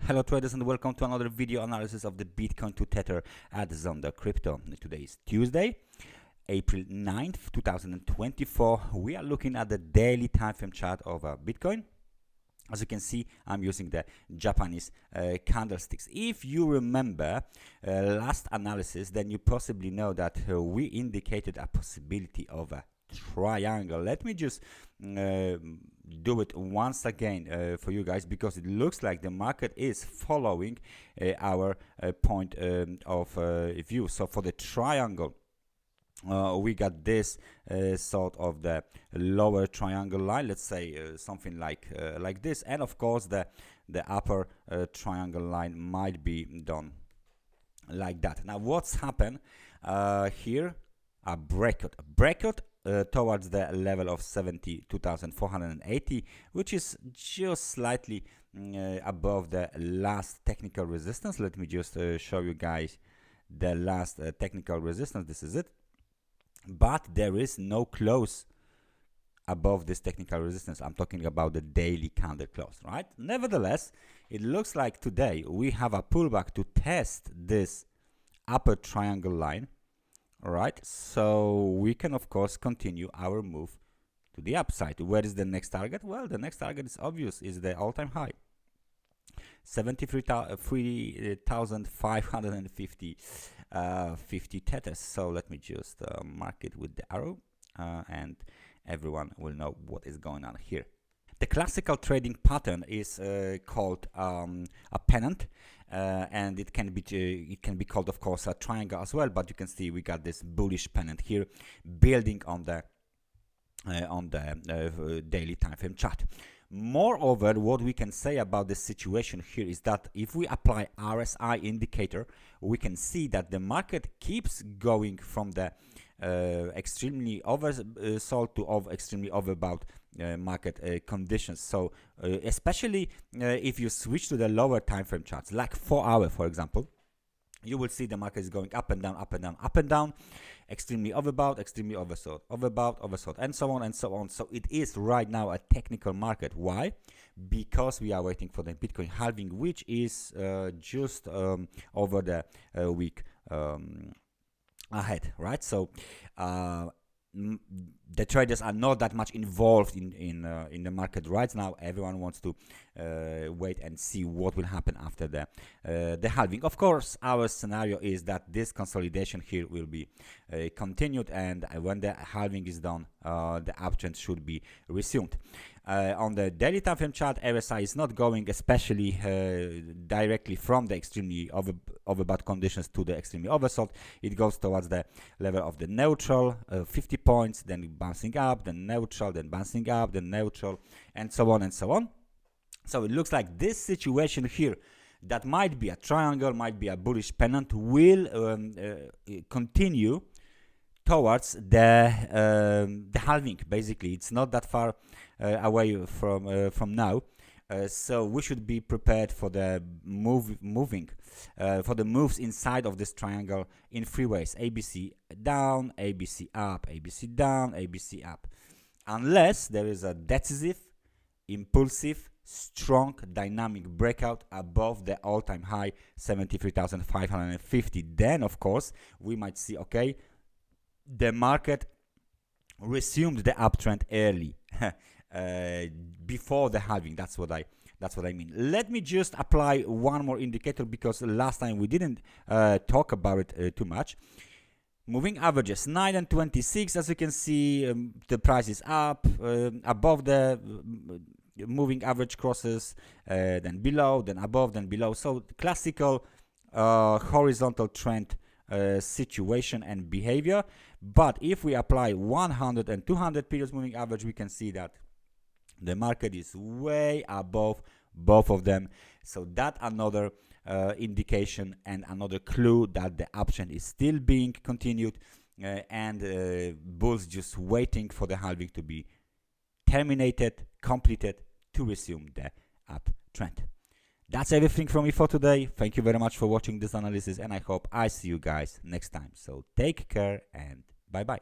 Hello traders and welcome to another video analysis of the Bitcoin to Tether at Zondacrypto. Today is Tuesday, April 9th, 2024. We are looking at the daily time frame chart of Bitcoin. As you can see, I'm using the Japanese candlesticks. If you remember last analysis, then you possibly know that we indicated a possibility of a triangle. Let me just do it once again for you guys, because it looks like the market is following our point of view. So for the triangle, we got this sort of the lower triangle line, let's say something like this, and of course the upper triangle line might be done like that. Now what's happened here? A breakout towards the level of 72,480, which is just slightly above the last technical resistance. Let me just show you guys the last technical resistance. This is it. But there is no close above this technical resistance. I'm talking about the daily candle close, right? Nevertheless, it looks like today we have a pullback to test this upper triangle line. All right, so we can of course continue our move to the upside. Where is the next target? Well, the next target is obvious, is the all-time high, 73,550 50 tethers. So let me just mark it with the arrow, and everyone will know what is going on here. The classical trading pattern is called a pennant, and it can be called, of course, a triangle as well. But you can see we got this bullish pennant here, building on the daily time frame chart. Moreover, what we can say about this situation here is that if we apply RSI indicator, we can see that the market keeps going from the extremely oversold to extremely overbought market conditions. So especially if you switch to the lower time frame charts, like 4 hour, for example, you will see the market is going up and down, up and down, up and down, extremely overbought, extremely oversold, overbought, oversold, and so on and so on. So it is right now a technical market. Why? Because we are waiting for the Bitcoin halving, which is just over the week ahead, right? So the traders are not that much involved in the market right now. Everyone wants to wait and see what will happen after the halving. Of course, our scenario is that this consolidation here will be continued, and when the halving is done, the uptrend should be resumed. On the daily time frame chart, RSI is not going especially directly from the extremely overbought conditions to the extremely oversold. It goes towards the level of the neutral, 50 points, then bouncing up, then neutral, then bouncing up, then neutral, and so on and so on. So it looks like this situation here, that might be a triangle, might be a bullish pennant, will continue towards the halving. Basically, it's not that far away from now, so we should be prepared for the for the moves inside of this triangle in 3 ways: ABC down, ABC up, ABC down, ABC up, unless there is a decisive, impulsive, strong dynamic breakout above the all-time high 73,550. Then of course we might see, okay, the market resumed the uptrend early, before the halving. That's what I mean. Let me just apply one more indicator, because last time we didn't talk about it too much. Moving averages 9 and 26. As you can see, the price is up above the moving average crosses, then below, then above, then below. So classical horizontal trend situation and behavior. But if we apply 100 and 200 periods moving average, we can see that the market is way above both of them. So that another indication and another clue that the uptrend is still being continued, and bulls just waiting for the halving to be terminated, completed, to resume the uptrend. That's everything from me for today. Thank you very much for watching this analysis, and I hope I see you guys next time. So take care and bye bye.